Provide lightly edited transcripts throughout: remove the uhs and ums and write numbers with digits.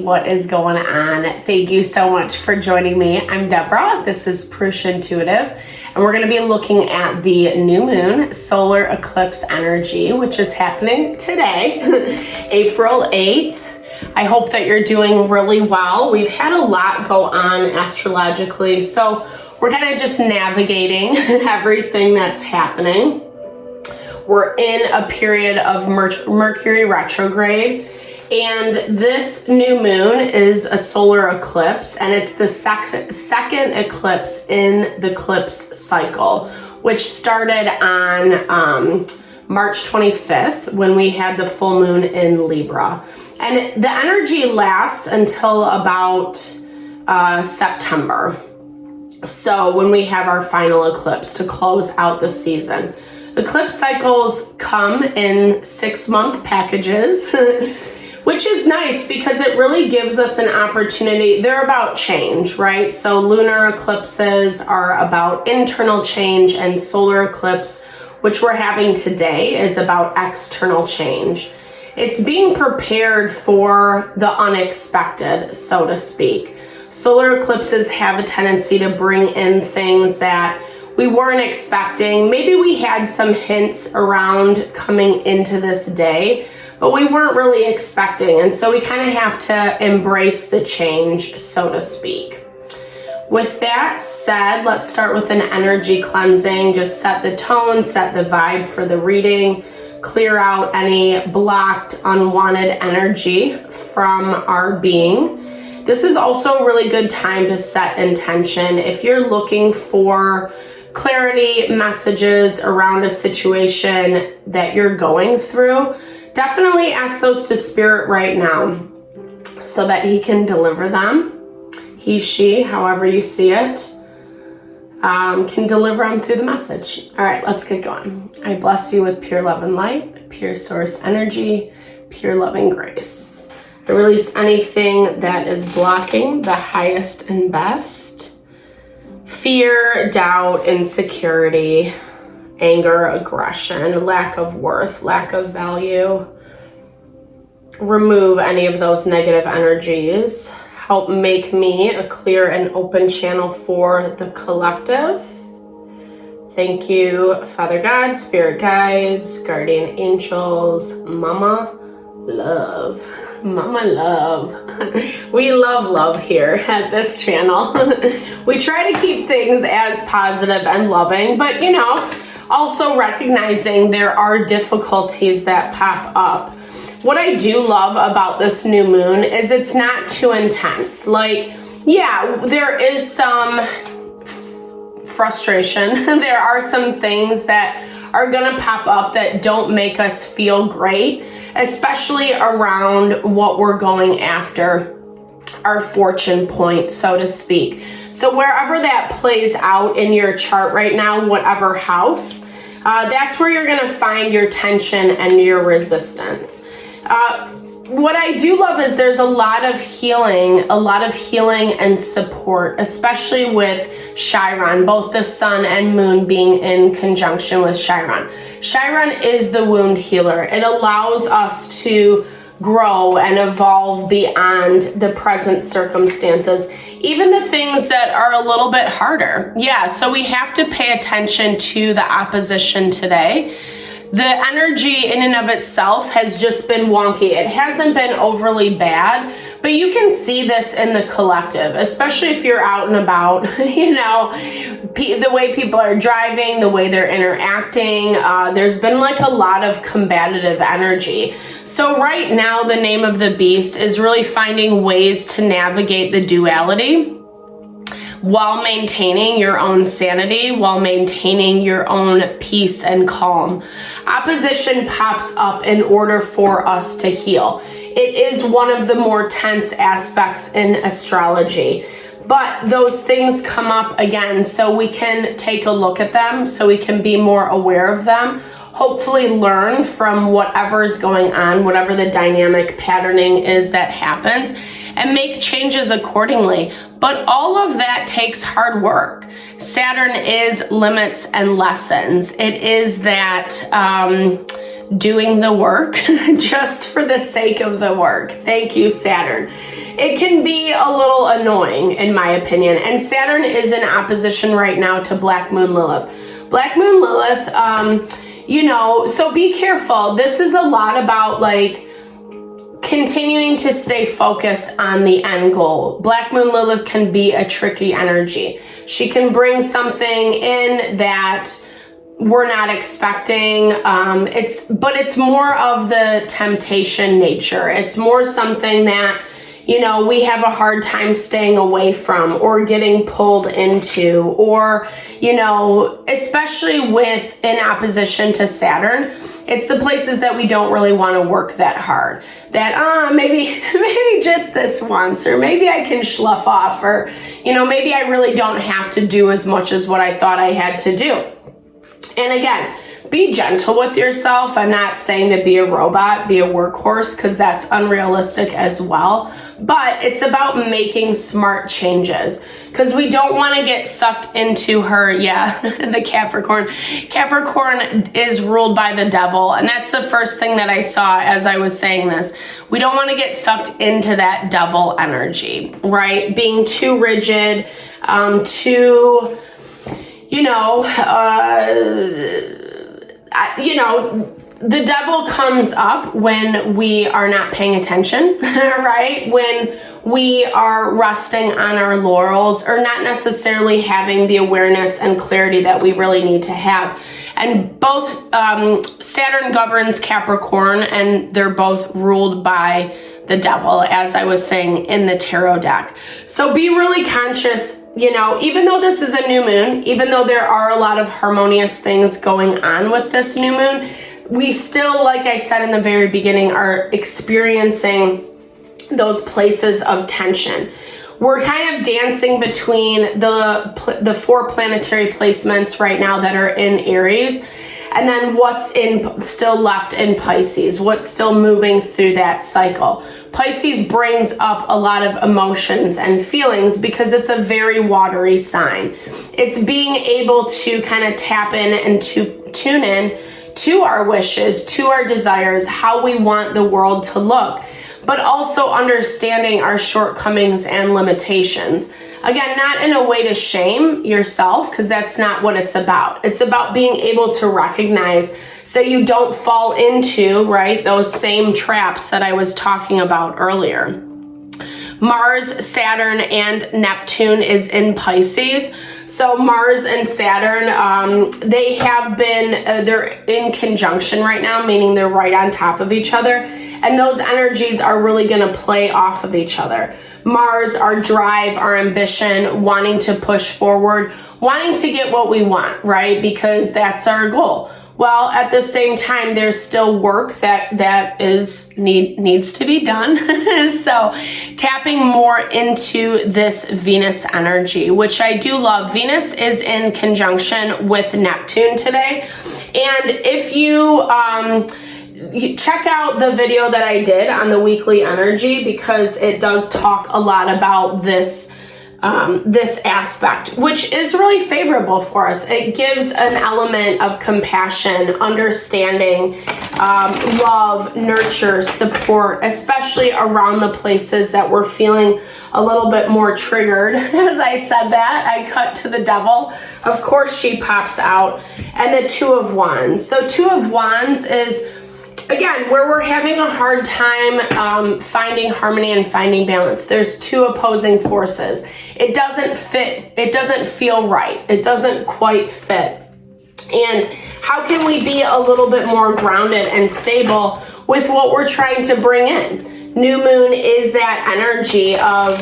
what is going on? Thank you so much for joining me. I'm Deborah. This is Purusha Intuitive, and we're going to be looking at the new moon solar eclipse energy, which is happening today, April 8th. I hope that you're doing really well. We've had a lot go on astrologically, so we're kind of just navigating everything that's happening. We're in a period of Mercury retrograde, and this new moon is a solar eclipse, and it's the second eclipse in the eclipse cycle, which started on March 25th when we had the full moon in Libra. And the energy lasts until about September. So when we have our final eclipse to close out the season. Eclipse cycles come in 6-month packages, which is nice because it really gives us an opportunity. They're about change, right? So lunar eclipses are about internal change, and solar eclipse, which we're having today, is about external change. It's being prepared for the unexpected, so to speak. Solar eclipses have a tendency to bring in things that we weren't expecting. Maybe we had some hints around coming into this day, but we weren't really expecting. And so we kind of have to embrace the change, so to speak. With that said, let's start with an energy cleansing. Just set the tone, set the vibe for the reading, clear out any blocked, unwanted energy from our being. This is also a really good time to set intention. If you're looking for clarity, messages around a situation that you're going through, definitely ask those to Spirit right now so that He can deliver them. He, she, however you see it, can deliver them through the message. All right, let's get going. I bless you with pure love and light, pure source energy, pure loving grace. I release anything that is blocking the highest and best. Fear, doubt, insecurity, anger, aggression, lack of worth, lack of value. Remove any of those negative energies. Help make me a clear and open channel for the collective. Thank you, Father God, Spirit Guides, Guardian Angels, Mama Love. Mama Love. We love love here at this channel. We try to keep things as positive and loving, but also recognizing there are difficulties that pop up. What I do love about this new moon is it's not too intense. Like, yeah, there is some frustration. There are some things that are gonna pop up that don't make us feel great, especially around what we're going after, our fortune point, so to speak. So wherever that plays out in your chart right now, whatever house, that's where you're gonna find your tension and your resistance. What I do love is there's a lot of healing and support, especially with Chiron, both the sun and moon being in conjunction with Chiron. Chiron is the wound healer. It allows us to grow and evolve beyond the present circumstances, even the things that are a little bit harder. Yeah, so we have to pay attention to the opposition today. The energy in and of itself has just been wonky. It hasn't been overly bad, but you can see this in the collective, especially if you're out and about, the way people are driving, the way they're interacting. There's been like a lot of combative energy. So right now, the name of the beast is really finding ways to navigate the duality while maintaining your own sanity, while maintaining your own peace and calm. Opposition pops up in order for us to heal. It is one of the more tense aspects in astrology. But those things come up again, so we can take a look at them, so we can be more aware of them. Hopefully learn from whatever is going on, whatever the dynamic patterning is that happens, and make changes accordingly. But all of that takes hard work. Saturn is limits and lessons. It is that doing the work just for the sake of the work. Thank you, Saturn. It can be a little annoying, in my opinion. And Saturn is in opposition right now to Black Moon Lilith. Black Moon Lilith, you know, so be careful. This is a lot about like continuing to stay focused on the end goal. Black Moon Lilith can be a tricky energy. She can bring something in that we're not expecting. But it's more of the temptation nature. It's more something that, you know, we have a hard time staying away from or getting pulled into, or, you know, especially with in opposition to Saturn, it's the places that we don't really want to work that hard. That, maybe just this once, or maybe I can slough off, or, you know, maybe I really don't have to do as much as what I thought I had to do. And again, be gentle with yourself. I'm not saying to be a robot, be a workhorse, because that's unrealistic as well. But it's about making smart changes, because we don't want to get sucked into her, the Capricorn. Capricorn is ruled by the devil. And that's the first thing that I saw as I was saying this. We don't want to get sucked into that devil energy, right? Being too rigid, too, the devil comes up when we are not paying attention, right? When we are resting on our laurels, or not necessarily having the awareness and clarity that we really need to have. And both Saturn governs Capricorn, and they're both ruled by the devil, as I was saying in the tarot deck. So be really conscious, even though this is a new moon, even though there are a lot of harmonious things going on with this new moon, we still, like I said in the very beginning, are experiencing those places of tension. We're kind of dancing between the 4 planetary placements right now that are in Aries, and then what's still left in Pisces, what's still moving through that cycle. Pisces brings up a lot of emotions and feelings because it's a very watery sign. It's being able to kind of tap in and to tune in to our wishes, to our desires, how we want the world to look, but also understanding our shortcomings and limitations. Again, not in a way to shame yourself, because that's not what it's about. It's about being able to recognize so you don't fall into, right, those same traps that I was talking about earlier. Mars, Saturn, and Neptune is in Pisces. So Mars and Saturn, they have been, they're in conjunction right now, meaning they're right on top of each other. And those energies are really going to play off of each other. Mars, our drive, our ambition, wanting to push forward, wanting to get what we want, right? Because that's our goal. Well, at the same time, there's still work that needs to be done. So tapping more into this Venus energy, which I do love. Venus is in conjunction with Neptune today. And if you check out the video that I did on the weekly energy, because it does talk a lot about this aspect, which is really favorable for us. It gives an element of compassion, understanding, love, nurture, support, especially around the places that we're feeling a little bit more triggered. As I said that, I cut to the devil. Of course, she pops out. And the Two of Wands. So Two of Wands is, again, where we're having a hard time finding harmony and finding balance. There's two opposing forces. It doesn't fit. It doesn't feel right. It doesn't quite fit. And how can we be a little bit more grounded and stable with what we're trying to bring in? New moon is that energy of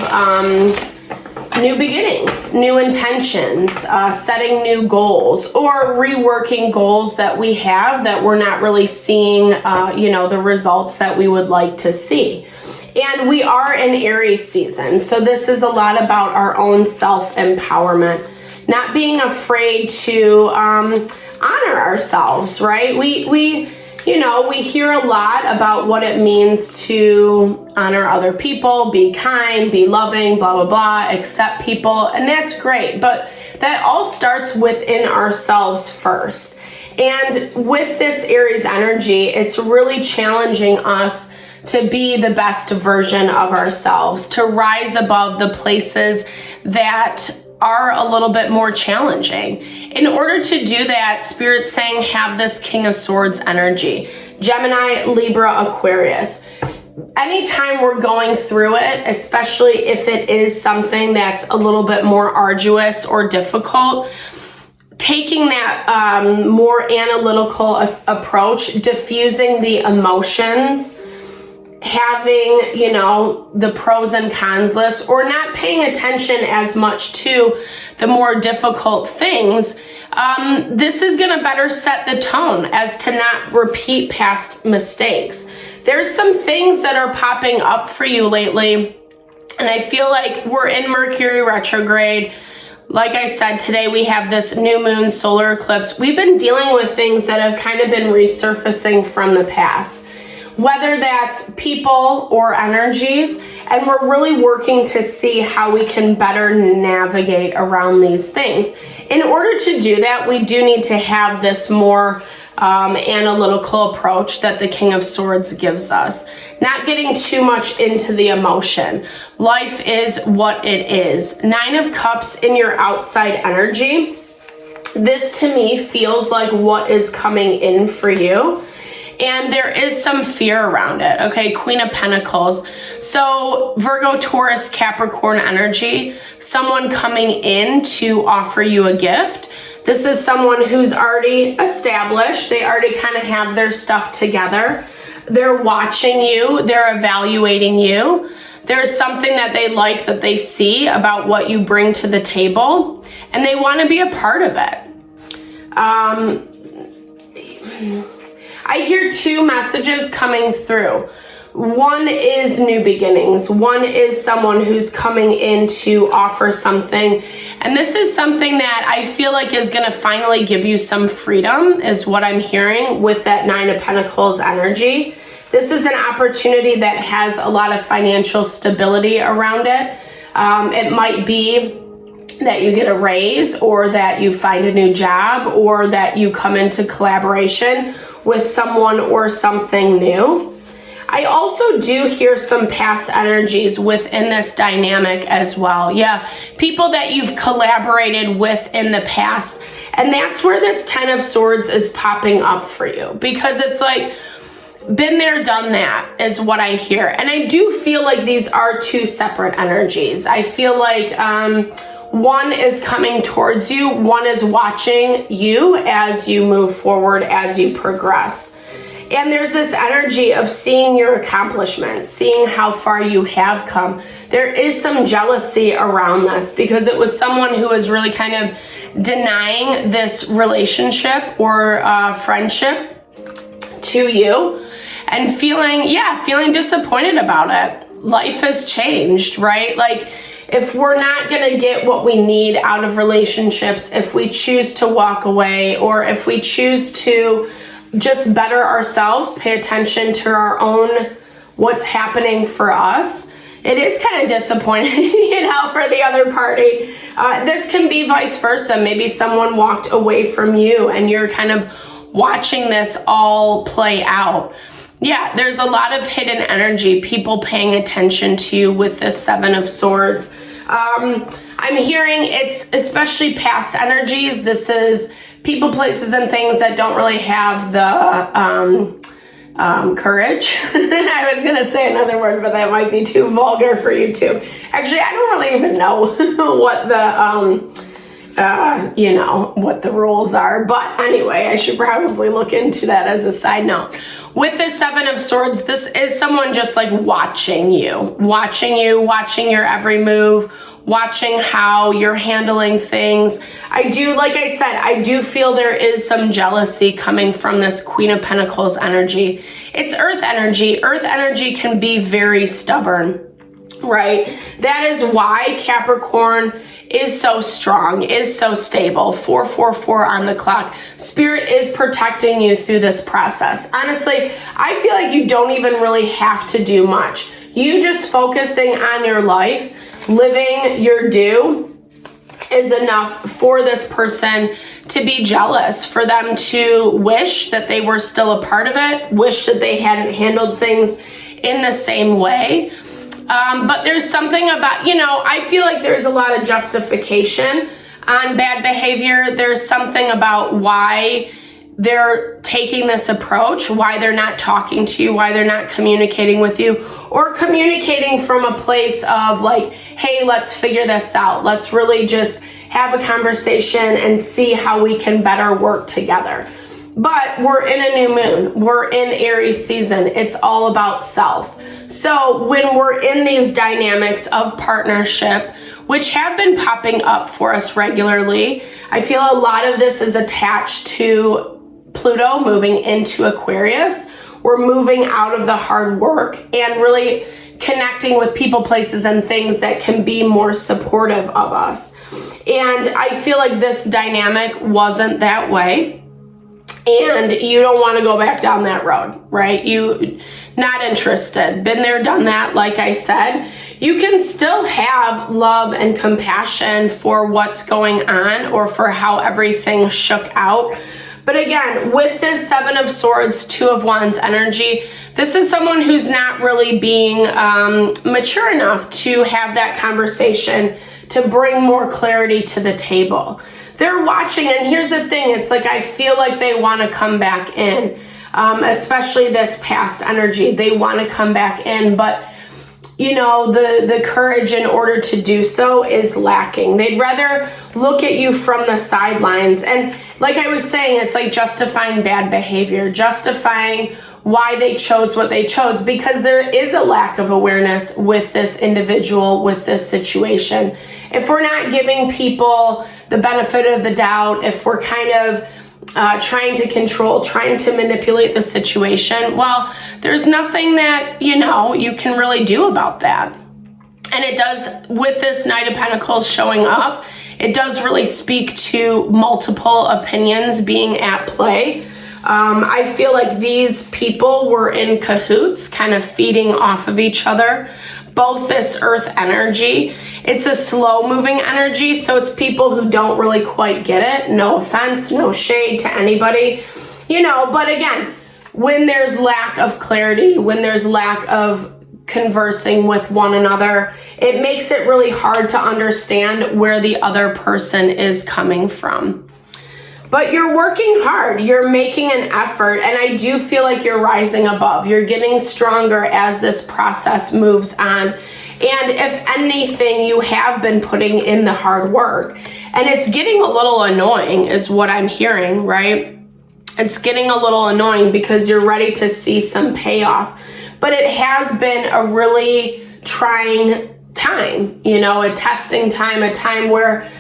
new beginnings, new intentions, setting new goals, or reworking goals that we have that we're not really seeing, the results that we would like to see. And we are in Aries season, so this is a lot about our own self-empowerment, not being afraid to honor ourselves, right? We hear a lot about what it means to honor other people, be kind, be loving, blah, blah, blah, accept people, and that's great. But that all starts within ourselves first. And with this Aries energy, it's really challenging us to be the best version of ourselves, to rise above the places that are a little bit more challenging. In order to do that, Spirit's saying have this King of Swords energy. Gemini, Libra, Aquarius. Anytime we're going through it, especially if it is something that's a little bit more arduous or difficult, taking that more analytical approach, diffusing the emotions, having, you know, the pros and cons list, or not paying attention as much to the more difficult things, this is going to better set the tone as to not repeat past mistakes. There's some things that are popping up for you lately, and I feel like we're in Mercury retrograde. Like I said, today we have this new moon solar eclipse. We've been dealing with things that have kind of been resurfacing from the past, whether that's people or energies, and we're really working to see how we can better navigate around these things. In order to do that, we do need to have this more analytical approach that the King of Swords gives us. Not getting too much into the emotion. Life is what it is. 9 of Cups in your outside energy. This to me feels like what is coming in for you. And there is some fear around it, okay? Queen of Pentacles. So Virgo, Taurus, Capricorn energy, someone coming in to offer you a gift. This is someone who's already established. They already kind of have their stuff together. They're watching you. They're evaluating you. There's something that they like that they see about what you bring to the table, and they want to be a part of it. I hear 2 messages coming through. One is new beginnings. One is someone who's coming in to offer something. And this is something that I feel like is going to finally give you some freedom, is what I'm hearing with that 9 of Pentacles energy. This is an opportunity that has a lot of financial stability around it. It might be that you get a raise, or that you find a new job, or that you come into collaboration with someone or something new. I also do hear some past energies within this dynamic as well. Yeah, people that you've collaborated with in the past. And that's where this 10 of Swords is popping up for you, because it's like, been there, done that is what I hear. And I do feel like these are 2 separate energies. I feel like one is coming towards you, one is watching you as you move forward, as you progress. And there's this energy of seeing your accomplishments, seeing how far you have come. There is some jealousy around this, because it was someone who was really kind of denying this relationship or friendship to you, and feeling disappointed about it. Life has changed, right? Like, if we're not going to get what we need out of relationships, if we choose to walk away, or if we choose to just better ourselves, pay attention to our own, what's happening for us, it is kind of disappointing, for the other party. This can be vice versa. Maybe someone walked away from you and you're kind of watching this all play out. Yeah, there's a lot of hidden energy, people paying attention to you with this 7 of Swords. I'm hearing it's especially past energies. This is people, places, and things that don't really have the courage. I was going to say another word, but that might be too vulgar for YouTube. Actually, I don't really even know what what the rules are. But anyway, I should probably look into that as a side note. With the 7 of Swords, this is someone just like watching your every move, watching how you're handling things. I do feel there is some jealousy coming from this Queen of Pentacles energy. It's earth energy. Earth energy can be very stubborn, right? That is why Capricorn is so strong, is so stable. 444 on the clock. Spirit is protecting you through this process. Honestly, I feel like you don't even really have to do much. You just focusing on your life, living your due, is enough for this person to be jealous, for them to wish that they were still a part of it, wish that they hadn't handled things in the same way. But there's something about, I feel like there's a lot of justification on bad behavior. There's something about why they're taking this approach, why they're not talking to you, why they're not communicating with you, or communicating from a place of like, hey, let's figure this out. Let's really just have a conversation and see how we can better work together. But we're in a new moon. We're in Aries season. It's all about self. So when we're in these dynamics of partnership, which have been popping up for us regularly, I feel a lot of this is attached to Pluto moving into Aquarius. We're moving out of the hard work and really connecting with people, places, and things that can be more supportive of us. And I feel like this dynamic wasn't that way. And you don't want to go back down that road, right? You not interested. Been there, done that. Like I said, you can still have love and compassion for what's going on or for how everything shook out. But again, with this Seven of Swords, Two of Wands energy, this is someone who's not really being mature enough to have that conversation, to bring more clarity to the table. They're watching, and here's the thing, it's like I feel like they want to come back in, especially this past energy. They want to come back in, but the courage in order to do so is lacking. They'd rather look at you from the sidelines. And like I was saying, it's like justifying bad behavior, justifying why they chose what they chose, because there is a lack of awareness with this individual, with this situation. If we're not giving people the benefit of the doubt, if we're kind of trying to control, trying to manipulate the situation, well, there's nothing that, you can really do about that. And it does, with this Knight of Pentacles showing up, it does really speak to multiple opinions being at play. I feel like these people were in cahoots, kind of feeding off of each other. Both this earth energy, it's a slow moving energy, so it's people who don't really quite get it. No offense, no shade to anybody, but again, when there's lack of clarity, when there's lack of conversing with one another, it makes it really hard to understand where the other person is coming from. But you're working hard, you're making an effort, and I do feel like you're rising above. You're getting stronger as this process moves on. And if anything, you have been putting in the hard work. And it's getting a little annoying is what I'm hearing, right? It's getting a little annoying because you're ready to see some payoff. But it has been a really trying time, a testing time, a time where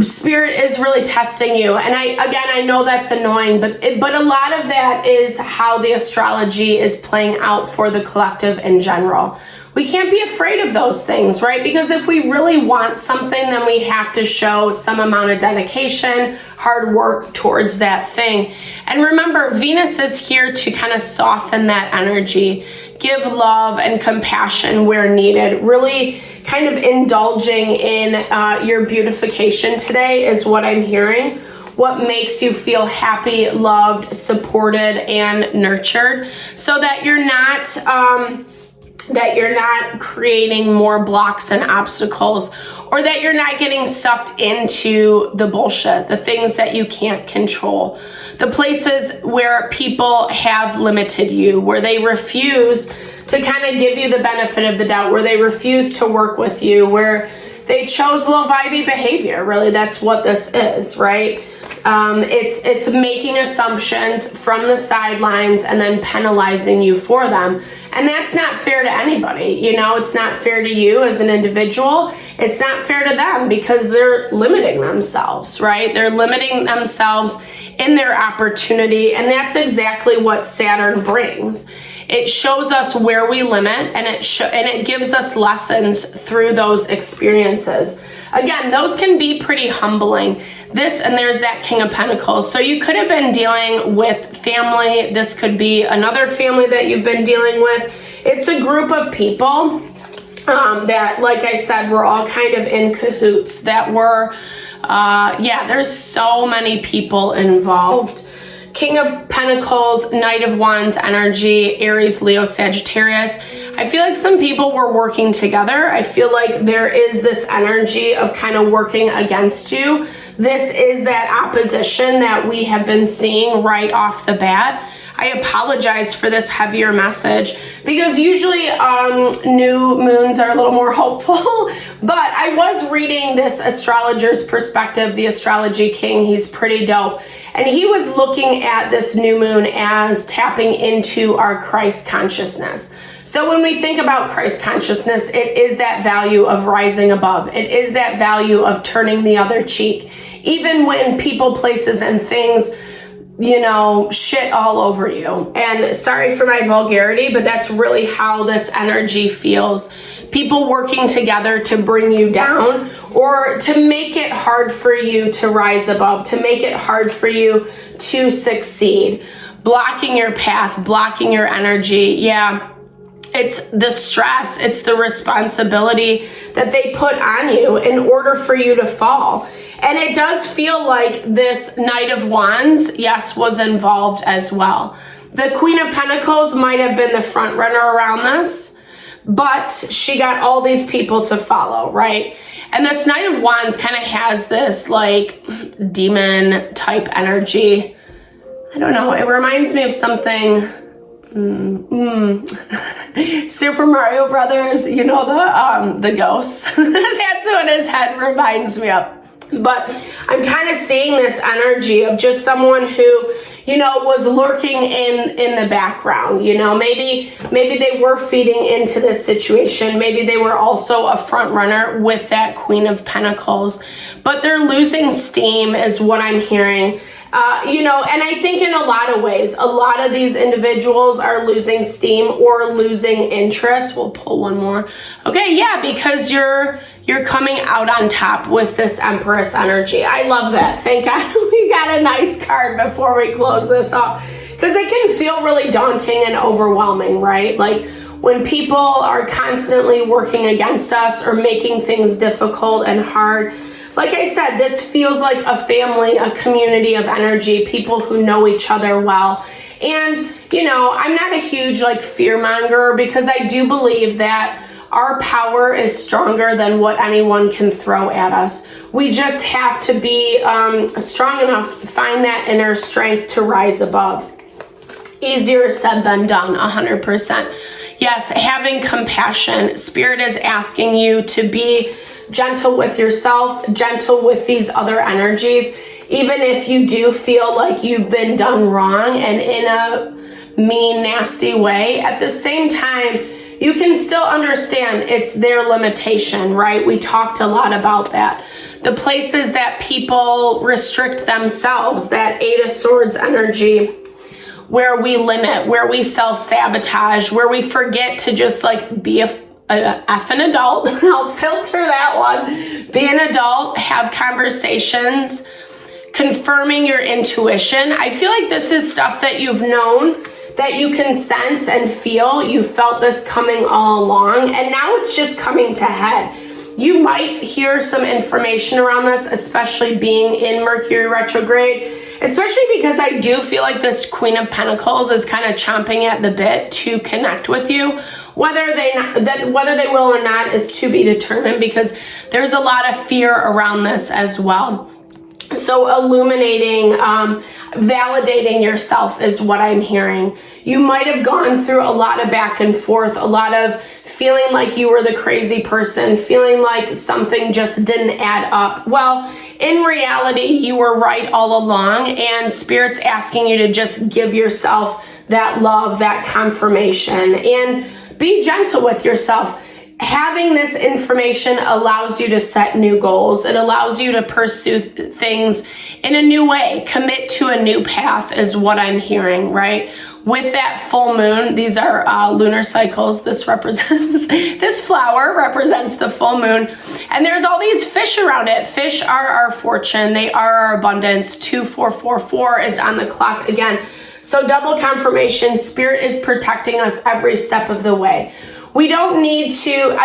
Spirit is really testing you. And I know that's annoying, but a lot of that is how the astrology is playing out for the collective in general. We can't be afraid of those things, right? Because if we really want something, then we have to show some amount of dedication, hard work towards that thing. And remember, Venus is here to kind of soften that energy, give love and compassion where needed, really kind of indulging in your beautification today is what I'm hearing. What makes you feel happy, loved, supported, and nurtured, so that you're not creating more blocks and obstacles, or that you're not getting sucked into the bullshit, the things that you can't control, the places where people have limited you, where they refuse to kind of give you the benefit of the doubt, where they refuse to work with you, where they chose low vibey behavior. Really, that's what this is, right? It's making assumptions from the sidelines and then penalizing you for them. And that's not fair to anybody. It's not fair to you as an individual. It's not fair to them because they're limiting themselves, right? They're limiting themselves in their opportunity. And that's exactly what Saturn brings. It shows us where we limit, and it gives us lessons through those experiences. Again, those can be pretty humbling. And there's that King of Pentacles. So you could have been dealing with family. This could be another family that you've been dealing with. It's a group of people that, like I said, we're all kind of in cahoots, that were Yeah, there's so many people involved. King of Pentacles, Knight of Wands energy, Aries, Leo, Sagittarius. I feel like some people were working together. I feel like there is this energy of kind of working against you. This is that opposition that we have been seeing right off the bat. I apologize for this heavier message because usually new moons are a little more hopeful, but I was reading this astrologer's perspective, the Astrology King. He's pretty dope. And he was looking at this new moon as tapping into our Christ consciousness. So when we think about Christ consciousness, it is that value of rising above. It is that value of turning the other cheek. Even when people, places, and things, you know, shit all over you. And sorry for my vulgarity, but that's really how this energy feels. People working together to bring you down or to make it hard for you to rise above, to make it hard for you to succeed. Blocking your path, blocking your energy. Yeah. It's the stress, it's the responsibility that they put on you in order for you to fall. And it does feel like this Knight of Wands, yes, was involved as well. The Queen of Pentacles might have been the front runner around this, but she got all these people to follow, right? And this Knight of Wands kind of has this like demon type energy. I don't know, it reminds me of something... Super Mario Brothers, you know, the ghosts. That's what his head reminds me of. But I'm kind of seeing this energy of just someone who, you know, was lurking in the background. You know, maybe they were feeding into this situation. Maybe they were also a front runner with that Queen of Pentacles, but they're losing steam is what I'm hearing. You know, and I think in a lot of ways, a lot of these individuals are losing steam or losing interest. We'll pull one more. Okay, yeah, because you're coming out on top with this Empress energy. I love that. Thank God we got a nice card before we close this off, because it can feel really daunting and overwhelming, right? Like when people are constantly working against us or making things difficult and hard. Like I said, this feels like a family, a community of energy, people who know each other well. And, you know, I'm not a huge like fear monger, because I do believe that our power is stronger than what anyone can throw at us. We just have to be strong enough to find that inner strength to rise above. Easier said than done, 100%. Yes, having compassion. Spirit is asking you to be gentle with yourself, gentle with these other energies, even if you do feel like you've been done wrong and in a mean, nasty way. At the same time, you can still understand it's their limitation, right? We talked a lot about that. The places that people restrict themselves, that Eight of Swords energy, where we limit, where we self-sabotage, where we forget to just like be an adult. I'll filter that one. Be an adult, have conversations, confirming your intuition. I feel like this is stuff that you've known, that you can sense and feel. You felt this coming all along, and now it's just coming to head. You might hear some information around this, especially being in Mercury retrograde, especially because I do feel like this Queen of Pentacles is kind of chomping at the bit to connect with you. Whether they will or not is to be determined, because there's a lot of fear around this as well. So illuminating, validating yourself is what I'm hearing. You might have gone through a lot of back and forth, a lot of feeling like you were the crazy person, feeling like something just didn't add up. Well, in reality, you were right all along, and Spirit's asking you to just give yourself that love, that confirmation, and be gentle with yourself. Having this information allows you to set new goals. It allows you to pursue things in a new way. Commit to a new path is what I'm hearing, right? With that full moon, these are lunar cycles. This represents, this flower represents the full moon. And there's all these fish around it. Fish are our fortune. They are our abundance. 2444 is on the clock again. So double confirmation, Spirit is protecting us every step of the way. we don't need to,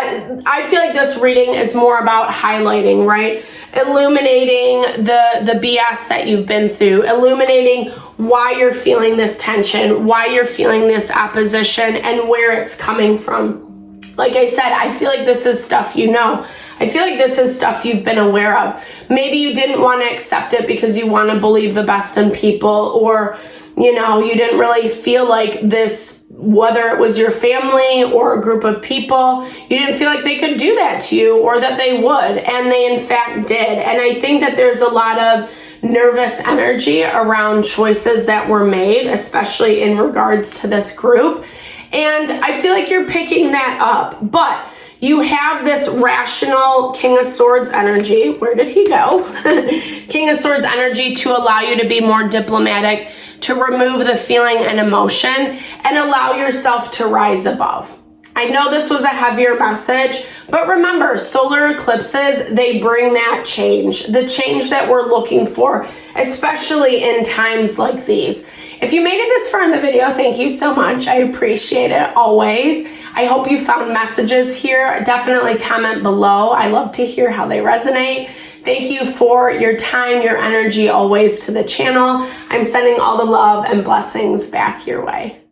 I feel like this reading is more about highlighting, right? Illuminating the BS that you've been through, illuminating why you're feeling this tension, why you're feeling this opposition, and where it's coming from. Like I said, I feel like this is stuff you know. I feel like this is stuff you've been aware of. Maybe you didn't want to accept it because you want to believe the best in people, or, you know, you didn't really feel like this, whether it was your family or a group of people, you didn't feel like they could do that to you or that they would, and they in fact did. And I think that there's a lot of nervous energy around choices that were made, especially in regards to this group. And I feel like you're picking that up, but you have this rational King of Swords energy. Where did he go? King of Swords energy to allow you to be more diplomatic, to remove the feeling and emotion, and allow yourself to rise above. I know this was a heavier message, but remember, solar eclipses, they bring that change, the change that we're looking for, especially in times like these. If you made it this far in the video, thank you so much. I appreciate it always. I hope you found messages here. Definitely comment below. I love to hear how they resonate. Thank you for your time, your energy always to the channel. I'm sending all the love and blessings back your way.